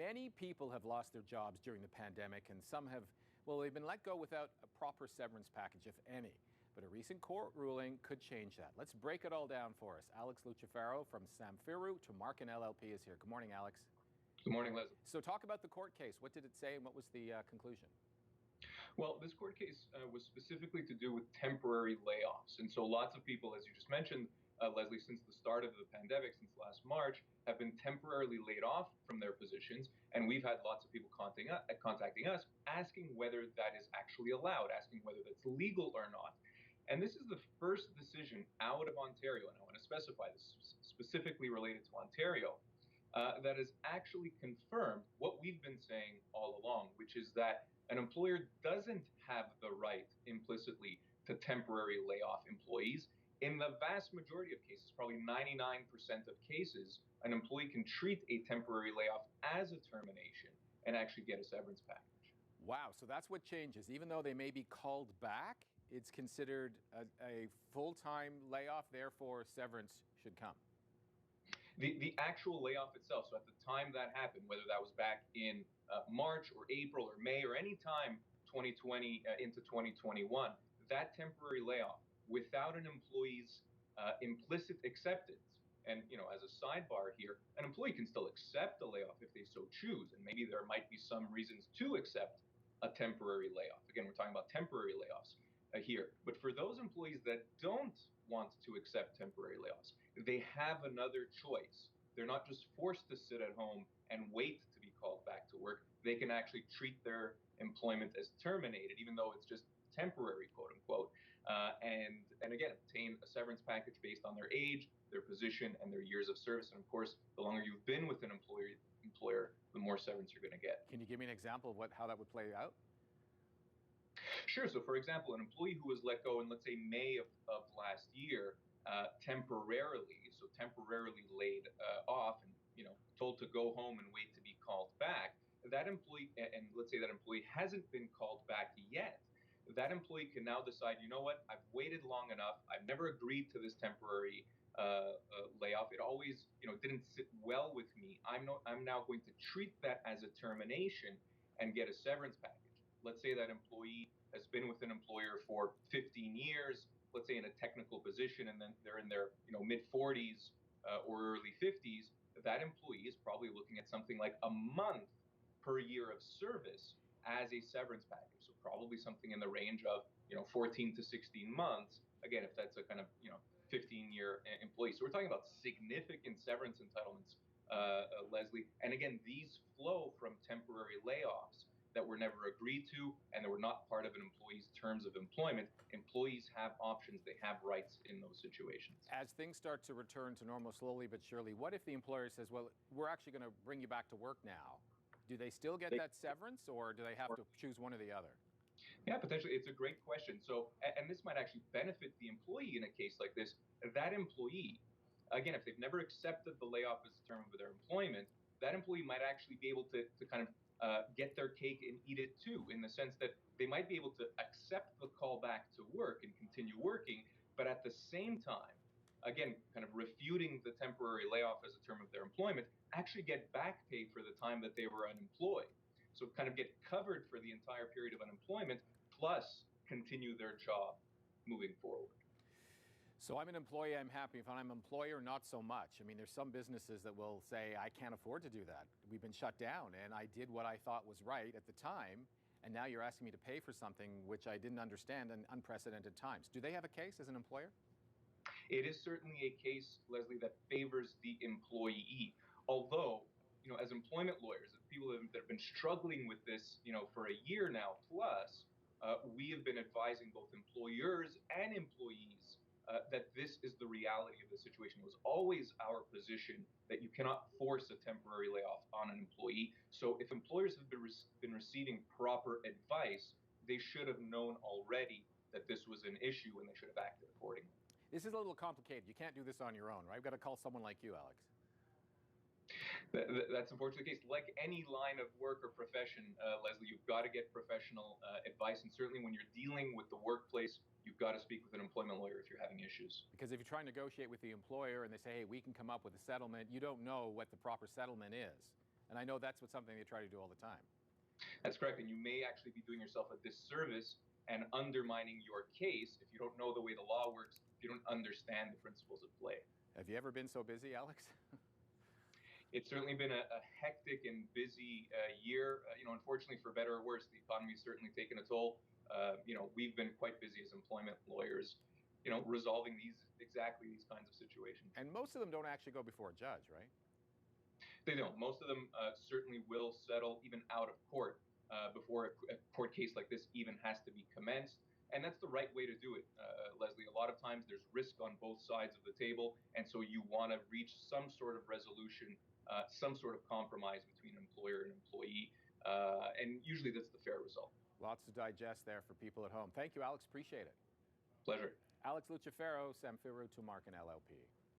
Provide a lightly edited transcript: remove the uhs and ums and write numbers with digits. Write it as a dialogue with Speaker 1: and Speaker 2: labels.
Speaker 1: Many people have lost their jobs during the pandemic, and some have, well, they've been let go without a proper severance package, if any. But a recent court ruling could change that. Let's break it all down for us. Alex Lucifero from Samfiru Tumarkin LLP is here. Good morning, Alex.
Speaker 2: Good morning, Leslie.
Speaker 1: So talk about the court case. What did it say and what was the conclusion?
Speaker 2: Well, this court case was specifically to do with temporary layoffs. And so lots of people, as you just mentioned, Leslie, since the start of the pandemic, since last March, have been temporarily laid off from their positions. And we've had lots of people contacting us, asking whether that is actually allowed, asking whether that's legal or not. And this is the first decision out of Ontario, and I want to specify this specifically related to Ontario, that has actually confirmed what we've been saying all along, which is that an employer doesn't have the right implicitly to temporarily lay off employees. In the vast majority of cases, probably 99% of cases, an employee can treat a temporary layoff as a termination and actually get a severance package.
Speaker 1: Wow, so that's what changes. Even though they may be called back, it's considered a full-time layoff, therefore severance should come.
Speaker 2: The actual layoff itself, so at the time that happened, whether that was back in March or April or May or any time 2020 into 2021, that temporary layoff without an employee's implicit acceptance, and as a sidebar here, an employee can still accept a layoff if they so choose, and maybe there might be some reasons to accept a temporary layoff. Again, we're talking about temporary layoffs here. But for those employees that don't want to accept temporary layoffs, they have another choice. They're not just forced to sit at home and wait to be called back to work. They can actually treat their employment as terminated, even though it's just temporary, quote unquote, and again, obtain a severance package based on their age, their position, and their years of service. And of course, the longer you've been with an employer, the more severance you're going to get.
Speaker 1: Can you give me an example of how that would play out?
Speaker 2: Sure. So, for example, an employee who was let go in, let's say, May of last year, temporarily laid off and told to go home and wait to be called back. That employee, and let's say that employee hasn't been called back yet, that employee can now decide, you know what, I've waited long enough. I've never agreed to this temporary layoff. It always, didn't sit well with me. I'm now going to treat that as a termination and get a severance package. Let's say that employee has been with an employer for 15 years, let's say in a technical position, and then they're in their mid 40s or early 50s. That employee is probably looking at something like a month per year of service as a severance package. So probably something in the range of 14 to 16 months. Again, if that's a kind of 15-year employee. So we're talking about significant severance entitlements, Leslie. And again, these flow from temporary layoffs that were never agreed to and that were not part of an employee's terms of employment. Employees have options, they have rights in those situations.
Speaker 1: As things start to return to normal slowly but surely, what if the employer says, well, we're actually going to bring you back to work now? Do they still get that severance, or do they have to choose one or the other?
Speaker 2: Yeah, potentially. It's a great question. So, and this might actually benefit the employee in a case like this. That employee, again, if they've never accepted the layoff as a term of their employment, that employee might actually be able to kind of get their cake and eat it too, in the sense that they might be able to accept the call back to work and continue working, but at the same time, again, kind of refuting the temporary layoff as a term of their employment, actually get back pay for the time that they were unemployed. So kind of get covered for the entire period of unemployment, plus continue their job moving forward.
Speaker 1: So I'm an employee, I'm happy. If I'm an employer, not so much. I mean, there's some businesses that will say, I can't afford to do that. We've been shut down, and I did what I thought was right at the time, and now you're asking me to pay for something which I didn't understand in unprecedented times. Do they have a case as an employer?
Speaker 2: It is certainly a case, Leslie, that favors the employee. Although, as employment lawyers, people that have been struggling with this, for a year now plus, we have been advising both employers and employees that this is the reality of the situation. It was always our position that you cannot force a temporary layoff on an employee. So if employers have been receiving proper advice, they should have known already that this was an issue and they should have acted accordingly.
Speaker 1: This is a little complicated. You can't do this on your own, right? I've got to call someone like you, Alex.
Speaker 2: That's unfortunately the case. Like any line of work or profession, Leslie, you've got to get professional advice. And certainly when you're dealing with the workplace, you've got to speak with an employment lawyer if you're having issues.
Speaker 1: Because if you try and negotiate with the employer and they say, hey, we can come up with a settlement, you don't know what the proper settlement is And I know that's something they try to do all the time.
Speaker 2: That's correct. And you may actually be doing yourself a disservice and undermining your case if you don't know the way the law works, if you don't understand the principles at play.
Speaker 1: Have you ever been so busy, Alex?
Speaker 2: It's certainly been a hectic and busy year. Unfortunately, for better or worse, the economy's certainly taken a toll. We've been quite busy as employment lawyers, resolving exactly these kinds of situations.
Speaker 1: And most of them don't actually go before a judge, right?
Speaker 2: They don't. Most of them certainly will settle even out of court before a court case like this even has to be commenced. And that's the right way to do it, Leslie. A lot of times there's risk on both sides of the table. And so you want to reach some sort of resolution, some sort of compromise between employer and employee. And usually that's the fair result.
Speaker 1: Lots to digest there for people at home. Thank you, Alex. Appreciate it.
Speaker 2: Pleasure.
Speaker 1: Alex Lucifero, Samfiru Tumarkin LLP.